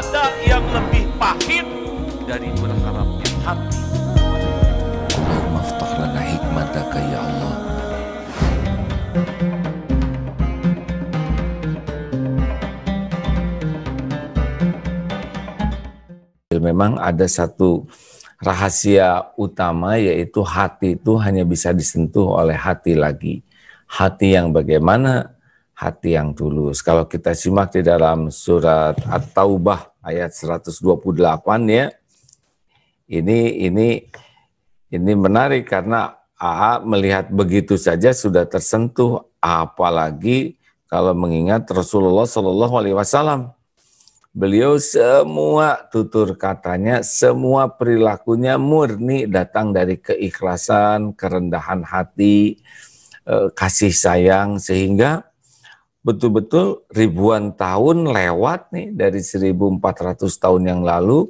ada yang lebih pahit dari berharapnya hati. Allahumma aftah lana hikmataka ya Allah. Memang ada satu rahasia utama, yaitu hati itu hanya bisa disentuh oleh hati lagi. Hati yang bagaimana? Hati yang tulus. Kalau kita simak di dalam surat At-Taubah ayat 128 ya. Ini menarik karena AA melihat begitu saja sudah tersentuh, apalagi kalau mengingat Rasulullah Shallallahu Alaihi Wasallam. Beliau semua tutur katanya, semua perilakunya murni datang dari keikhlasan, kerendahan hati, kasih sayang, sehingga betul-betul ribuan tahun lewat nih dari 1400 tahun yang lalu,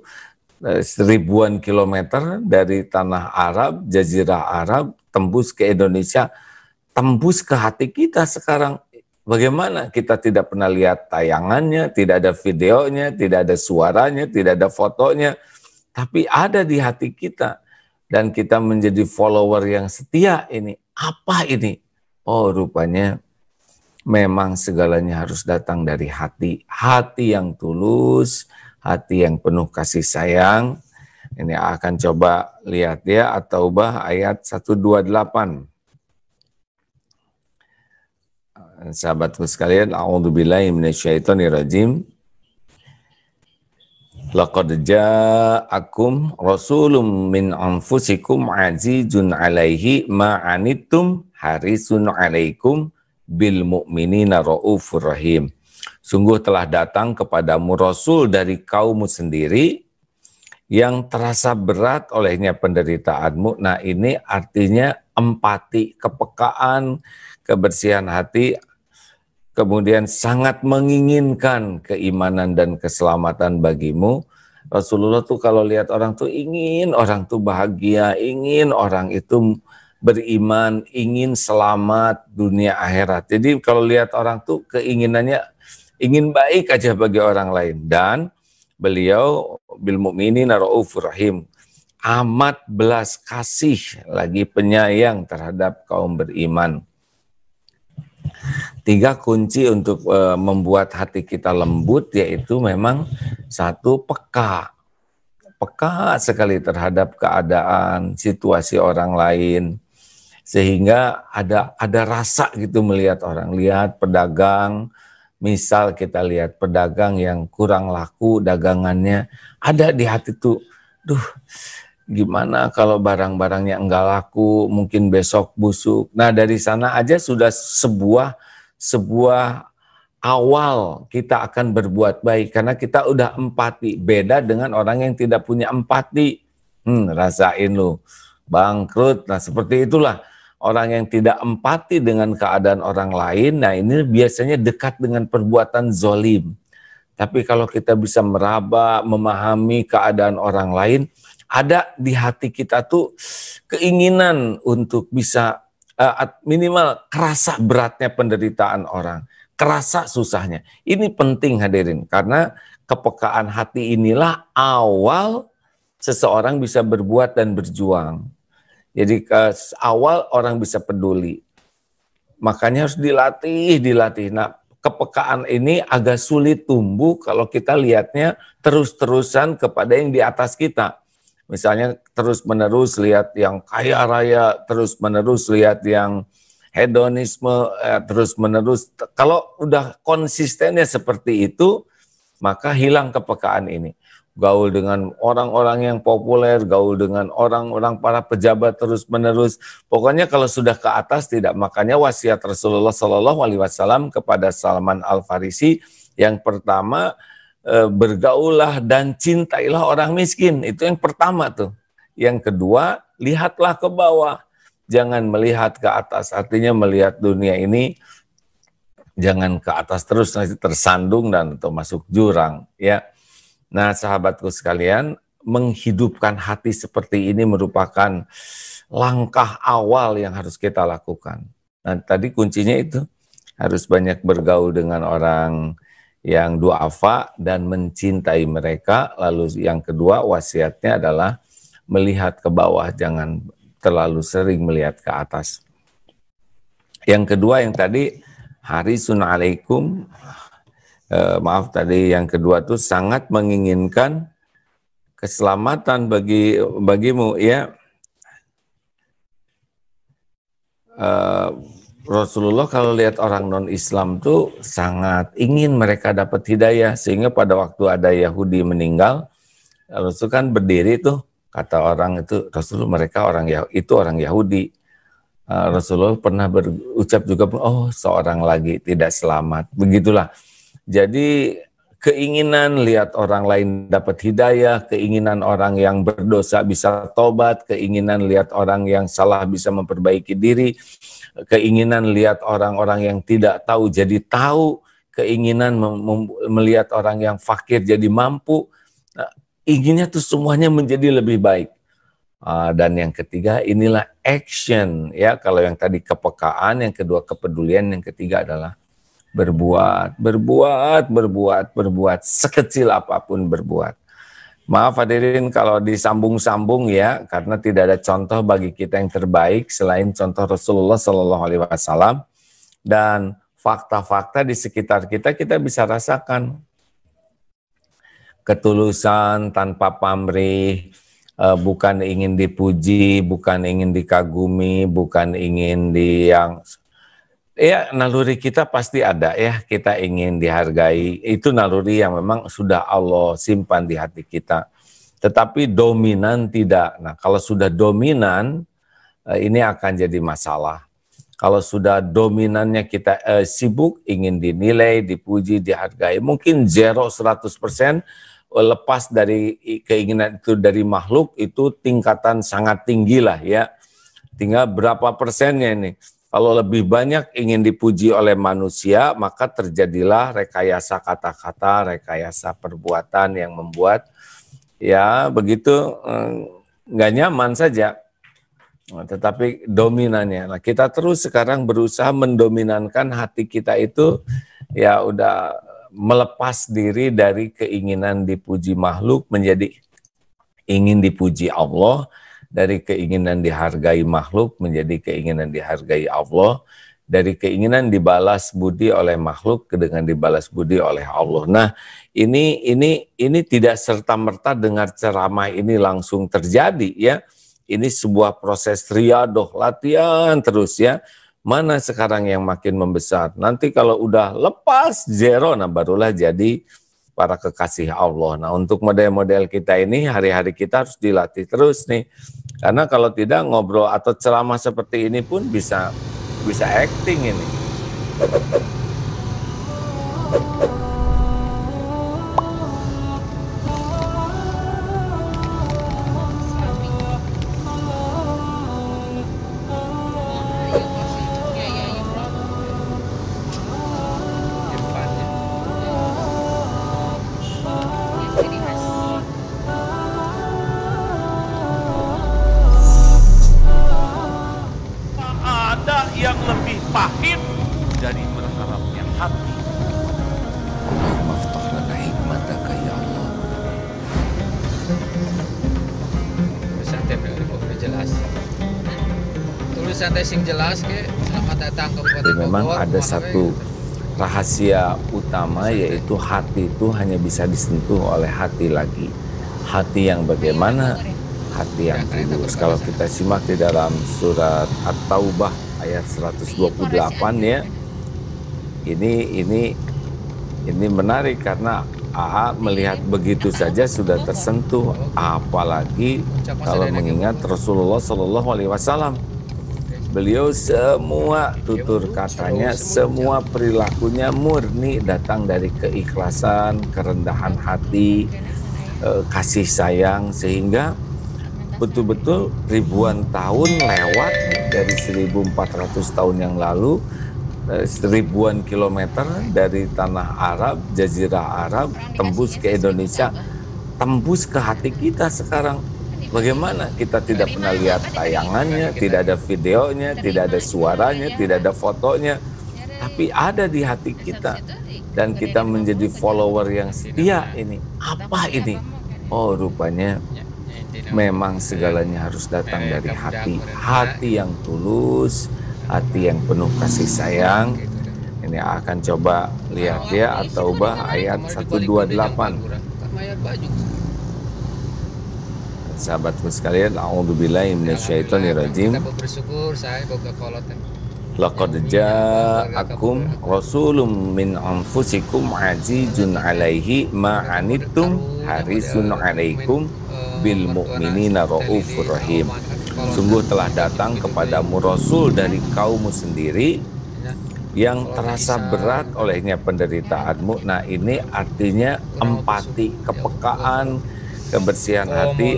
ribuan kilometer dari tanah Arab, Jazirah Arab, tembus ke Indonesia, tembus ke hati kita sekarang. Bagaimana kita tidak pernah lihat tayangannya, tidak ada videonya, tidak ada suaranya, tidak ada fotonya, tapi ada di hati kita. Dan kita menjadi follower yang setia ini. Apa ini? Oh, rupanya memang segalanya harus datang dari hati. Hati yang tulus, hati yang penuh kasih sayang. Ini akan coba lihat ya, At-Taubah ayat 128. Sahabatku sekalian, a'udzubillahi minasyaitonirrajim. Laqad ja'akum rasulun min anfusikum azizun 'alaihi ma 'anittum harisun 'alaikum bil mu'minina raufur rahim. Sungguh telah datang kepadamu rasul dari kaummu sendiri yang terasa berat olehnya penderitaanmu. Nah, ini artinya empati, kepekaan, kebersihan hati, kemudian sangat menginginkan keimanan dan keselamatan bagimu. Rasulullah tuh kalau lihat orang tuh ingin orang tuh bahagia, ingin orang itu beriman, ingin selamat dunia akhirat. Jadi kalau lihat orang tuh keinginannya ingin baik aja bagi orang lain. Dan beliau bil mu'minina raufur rahim, amat belas kasih lagi penyayang terhadap kaum beriman. 3 kunci untuk membuat hati kita lembut, yaitu memang 1, peka. Peka sekali terhadap keadaan, situasi orang lain. Sehingga ada rasa gitu melihat orang. Lihat pedagang, misal kita lihat pedagang yang kurang laku dagangannya, ada di hati tuh, duh, gimana kalau barang-barangnya enggak laku, mungkin besok busuk. Nah, dari sana aja sudah sebuah awal kita akan berbuat baik, karena kita udah empati. Beda dengan orang yang tidak punya empati. Rasain lu, bangkrut. Nah, seperti itulah orang yang tidak empati dengan keadaan orang lain. Nah, ini biasanya dekat dengan perbuatan zolim. Tapi kalau kita bisa meraba, memahami keadaan orang lain, ada di hati kita tuh keinginan untuk bisa minimal kerasa beratnya penderitaan orang, kerasa susahnya. Ini penting hadirin, karena kepekaan hati inilah awal seseorang bisa berbuat dan berjuang. Jadi awal orang bisa peduli. Makanya harus dilatih. Nah, kepekaan ini agak sulit tumbuh kalau kita lihatnya terus-terusan kepada yang di atas kita. Misalnya terus-menerus lihat yang kaya raya, terus-menerus lihat yang hedonisme, terus-menerus. Kalau udah konsistennya seperti itu, maka hilang kepekaan ini. Gaul dengan orang-orang yang populer, gaul dengan orang-orang para pejabat terus-menerus. Pokoknya kalau sudah ke atas tidak. Makanya wasiat Rasulullah Shallallahu Alaihi Wasallam kepada Salman Al-Farisi yang pertama, bergaullah dan cintailah orang miskin. Itu yang pertama tuh. Yang kedua, lihatlah ke bawah. Jangan melihat ke atas. Artinya melihat dunia ini jangan ke atas terus, nanti tersandung dan atau masuk jurang. Ya. Nah, sahabatku sekalian, menghidupkan hati seperti ini merupakan langkah awal yang harus kita lakukan. Nah, tadi kuncinya itu harus banyak bergaul dengan orang yang du'afa dan mencintai mereka. Lalu yang kedua wasiatnya adalah melihat ke bawah, jangan terlalu sering melihat ke atas. Yang kedua yang tadi harisun alaikum, maaf tadi yang kedua tuh sangat menginginkan keselamatan bagimu ya. Rasulullah kalau lihat orang non-Islam tuh sangat ingin mereka dapat hidayah, sehingga pada waktu ada Yahudi meninggal, Rasul kan berdiri tuh, kata orang itu, Rasulullah mereka orang Yahudi. Rasulullah pernah berucap juga, oh seorang lagi tidak selamat, begitulah. Jadi keinginan lihat orang lain dapat hidayah, keinginan orang yang berdosa bisa tobat, keinginan lihat orang yang salah bisa memperbaiki diri, keinginan lihat orang-orang yang tidak tahu jadi tahu, keinginan melihat orang yang fakir jadi mampu, inginnya tuh semuanya menjadi lebih baik. Dan yang ketiga inilah action ya, kalau yang tadi kepekaan, yang kedua kepedulian, yang ketiga adalah berbuat, sekecil apapun berbuat. Maaf hadirin kalau disambung-sambung ya, karena tidak ada contoh bagi kita yang terbaik selain contoh Rasulullah Shallallahu Alaihi Wasallam, dan fakta-fakta di sekitar kita bisa rasakan. Ketulusan tanpa pamrih, bukan ingin dipuji, bukan ingin dikagumi, bukan ingin ya, naluri kita pasti ada ya, kita ingin dihargai, itu naluri yang memang sudah Allah simpan di hati kita. Tetapi dominan tidak. Nah, kalau sudah dominan, ini akan jadi masalah. Kalau sudah dominannya kita sibuk, ingin dinilai, dipuji, dihargai, mungkin 100%, lepas dari keinginan itu dari makhluk, itu tingkatan sangat tinggi lah ya. Tinggal berapa persennya ini. Kalau lebih banyak ingin dipuji oleh manusia, maka terjadilah rekayasa kata-kata, rekayasa perbuatan yang membuat ya begitu nggak nyaman saja. Tetapi dominannya, nah kita terus sekarang berusaha mendominankan hati kita itu, ya udah melepas diri dari keinginan dipuji makhluk menjadi ingin dipuji Allah, dari keinginan dihargai makhluk menjadi keinginan dihargai Allah, dari keinginan dibalas budi oleh makhluk ke dengan dibalas budi oleh Allah. Nah, ini tidak serta-merta dengar ceramah ini langsung terjadi ya. Ini sebuah proses riadoh, latihan terus ya. Mana sekarang yang makin membesar. Nanti kalau udah lepas zero, nah barulah jadi para kekasih Allah. Nah, untuk model-model kita ini hari-hari kita harus dilatih terus nih. Karena kalau tidak ngobrol atau ceramah seperti ini pun bisa acting ini. Yang lebih pahit dari berharapnya hati. Allahumma aftah lana hikmataka ya Allah. Tulisan TPU udah jelas. Tulisan sing jelas ke selamat datang ke Kabupaten Bogor. Memang ada satu rahasia utama, yaitu hati itu hanya bisa disentuh oleh hati lagi. Hati yang bagaimana? Hati yang tulus. Kalau kita simak di dalam surat At-Taubah ayat 128 ya. Ini menarik karena AA melihat begitu saja sudah tersentuh, apalagi kalau mengingat Rasulullah Shallallahu Alaihi Wasallam. Beliau semua tutur katanya, semua perilakunya murni datang dari keikhlasan, kerendahan hati, kasih sayang, sehingga betul-betul ribuan tahun lewat dari 1400 tahun yang lalu, ribuan kilometer dari tanah Arab, Jazirah Arab, tembus ke Indonesia, tembus ke hati kita sekarang. Bagaimana kita tidak pernah lihat tayangannya, tidak ada videonya, tidak ada suaranya, tidak ada fotonya, tapi ada di hati kita. dan kita menjadi follower yang setia ini. Apa ini? Oh, rupanya memang segalanya harus datang dari hati. Hati yang tulus, hati yang penuh kasih sayang. Ini akan coba lihat ya, At-Taubah ayat 128. Sahabatku sekalian, a'udzubillahi minasyaitonirrajim. Bersyukur saya boga kolot. Laqad ja'akum rasulun min anfusikum azizun 'alaihi ma 'anittum harisun 'alaikum bil mu'minina raufur rahim. Sungguh telah datang kepadamu rasul dari kaummu sendiri yang terasa berat olehnya penderitaanmu. Nah, ini artinya empati, kepekaan, kebersihan hati,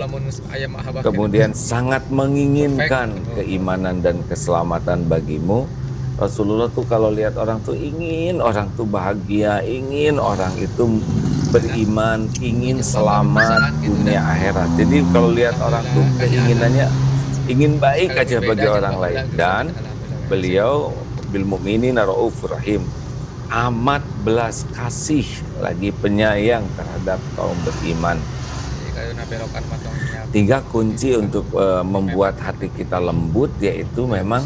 kemudian sangat menginginkan keimanan dan keselamatan bagimu. Rasulullah tuh kalau lihat orang tuh ingin orang tuh bahagia, ingin orang itu beriman, ingin selamat dunia akhirat. Jadi kalau lihat orang tuh keinginannya ingin baik aja bagi orang lain. Dan beliau bil mu'minina raufur rahim, amat belas kasih lagi penyayang terhadap kaum beriman. 3 kunci untuk membuat hati kita lembut, yaitu memang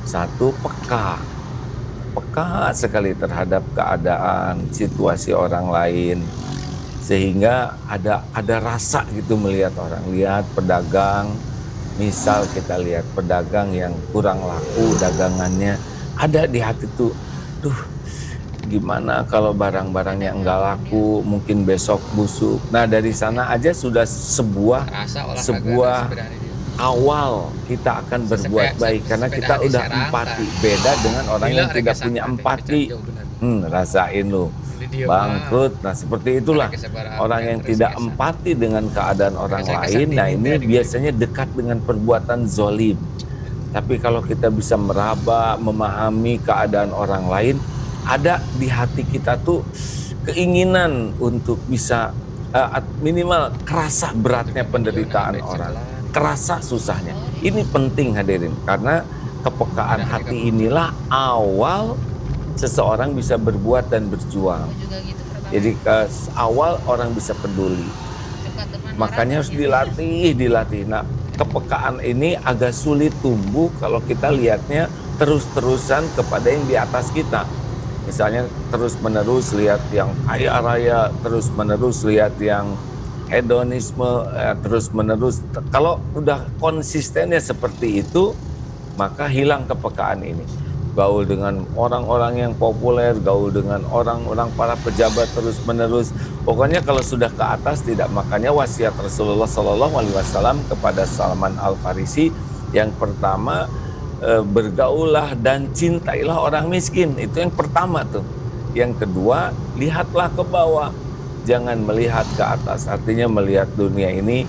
satu, peka sekali terhadap keadaan, situasi orang lain, sehingga ada rasa gitu melihat orang. Lihat pedagang, misal kita lihat pedagang yang kurang laku dagangannya, ada di hati tuh, gimana kalau barang-barangnya enggak laku, mungkin besok busuk. Nah, dari sana aja sudah sebuah awal kita akan berbuat baik, karena kita udah empati. Beda dengan orang yang tidak punya empati. Rasain lu bangkrut. Nah, seperti itulah orang yang tidak empati dengan keadaan orang lain. Nah, ini biasanya dekat dengan perbuatan zolim. Tapi kalau kita bisa meraba, memahami keadaan orang lain, ada di hati kita tuh keinginan untuk bisa minimal kerasa beratnya penderitaan orang, kerasa susahnya. Ini penting hadirin, karena kepekaan hati inilah awal seseorang bisa berbuat dan berjuang. Jadi awal orang bisa peduli. Makanya harus dilatih. Nah, kepekaan ini agak sulit tumbuh kalau kita lihatnya terus-terusan kepada yang di atas kita. Misalnya terus-menerus lihat yang kaya raya, terus-menerus lihat yang hedonisme, terus-menerus. Kalau udah konsistennya seperti itu, maka hilang kepekaan ini. Gaul dengan orang-orang yang populer, gaul dengan orang-orang para pejabat terus-menerus. Pokoknya kalau sudah ke atas tidak. Makanya wasiat Rasulullah SAW kepada Salman Al-Farisi yang pertama, bergaullah dan cintailah orang miskin. Itu yang pertama tuh. Yang kedua, lihatlah ke bawah, jangan melihat ke atas. Artinya melihat dunia ini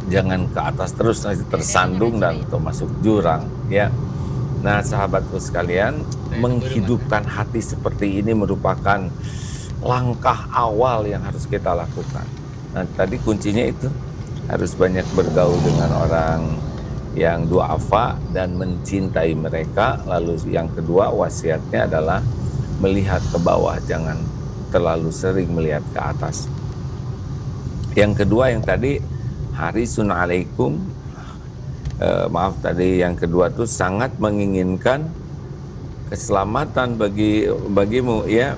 jangan ke atas terus, nanti tersandung dan atau masuk jurang ya. Nah, sahabatku sekalian, menghidupkan hati seperti ini merupakan langkah awal yang harus kita lakukan. Nah, tadi kuncinya itu harus banyak bergaul dengan orang yang du'afa dan mencintai mereka. Lalu yang kedua, wasiatnya adalah melihat ke bawah, jangan terlalu sering melihat ke atas. Yang kedua yang tadi, harisun alaikum, tadi yang kedua tuh sangat menginginkan keselamatan bagimu ya.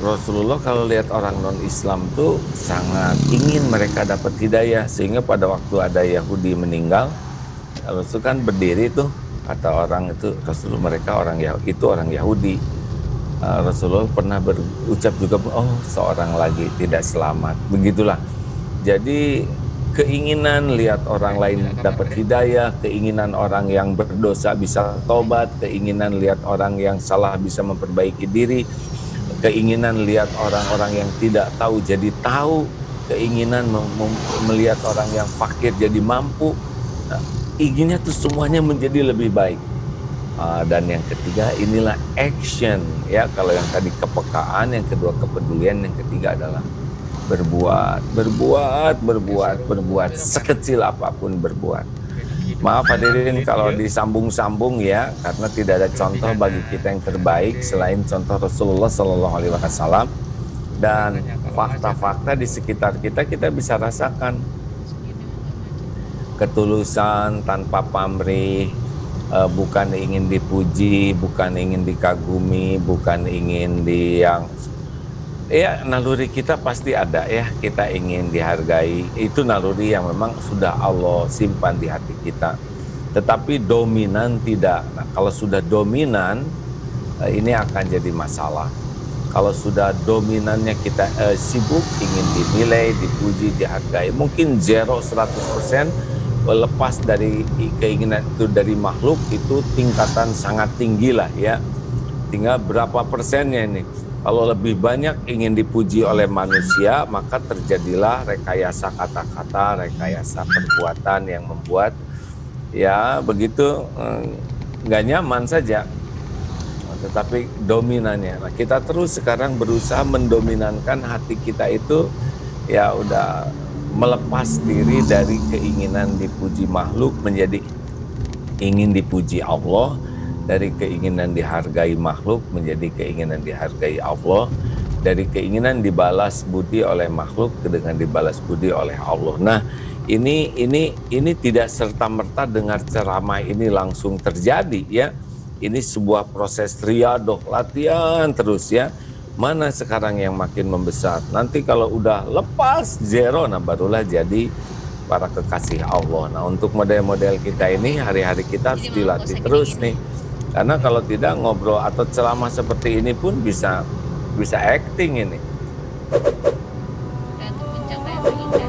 Rasulullah kalau lihat orang non-Islam tuh sangat ingin mereka dapat hidayah, sehingga pada waktu ada Yahudi meninggal, Rasul kan berdiri tuh, kata orang itu, Rasulullah mereka orang Yahudi. Rasulullah pernah berucap juga, oh seorang lagi tidak selamat, begitulah. Jadi keinginan lihat orang lain dapat hidayah, keinginan orang yang berdosa bisa tobat, keinginan lihat orang yang salah bisa memperbaiki diri, keinginan lihat orang-orang yang tidak tahu jadi tahu, keinginan melihat orang yang fakir jadi mampu. Nah, inginnya tuh semuanya menjadi lebih baik. Dan yang ketiga inilah action ya. Kalau yang tadi kepekaan, yang kedua kepedulian, yang ketiga adalah berbuat sekecil apapun berbuat. Maaf hadirin kalau disambung-sambung ya, karena tidak ada contoh bagi kita yang terbaik selain contoh Rasulullah Shallallahu Alaihi Wasallam, dan fakta-fakta di sekitar kita bisa rasakan. Ketulusan tanpa pamrih, bukan ingin dipuji, bukan ingin dikagumi, bukan ingin ya naluri kita pasti ada ya, kita ingin dihargai, itu naluri yang memang sudah Allah simpan di hati kita. Tetapi dominan tidak. Nah, kalau sudah dominan, ini akan jadi masalah. Kalau sudah dominannya kita sibuk, ingin dinilai, dipuji, dihargai, mungkin 100% lepas dari keinginan itu dari makhluk, itu tingkatan sangat tinggi lah ya. Tinggal berapa persennya ini. Kalau lebih banyak ingin dipuji oleh manusia, maka terjadilah rekayasa kata-kata, rekayasa perbuatan yang membuat ya begitu nggak nyaman saja. Tetapi dominannya, nah, kita terus sekarang berusaha mendominankan hati kita itu ya udah melepas diri dari keinginan dipuji makhluk menjadi ingin dipuji Allah, dari keinginan dihargai makhluk menjadi keinginan dihargai Allah, dari keinginan dibalas budi oleh makhluk dengan dibalas budi oleh Allah. Nah, ini tidak serta-merta dengar ceramah ini langsung terjadi ya. Ini sebuah proses riadoh, latihan terus ya. Mana sekarang yang makin membesar. Nanti kalau udah lepas zero, nah barulah jadi para kekasih Allah. Nah, untuk model-model kita ini hari-hari kita harus dilatih terus nih. Karena kalau tidak, ngobrol atau ceramah seperti ini pun bisa acting ini. Dan untuk pencapaian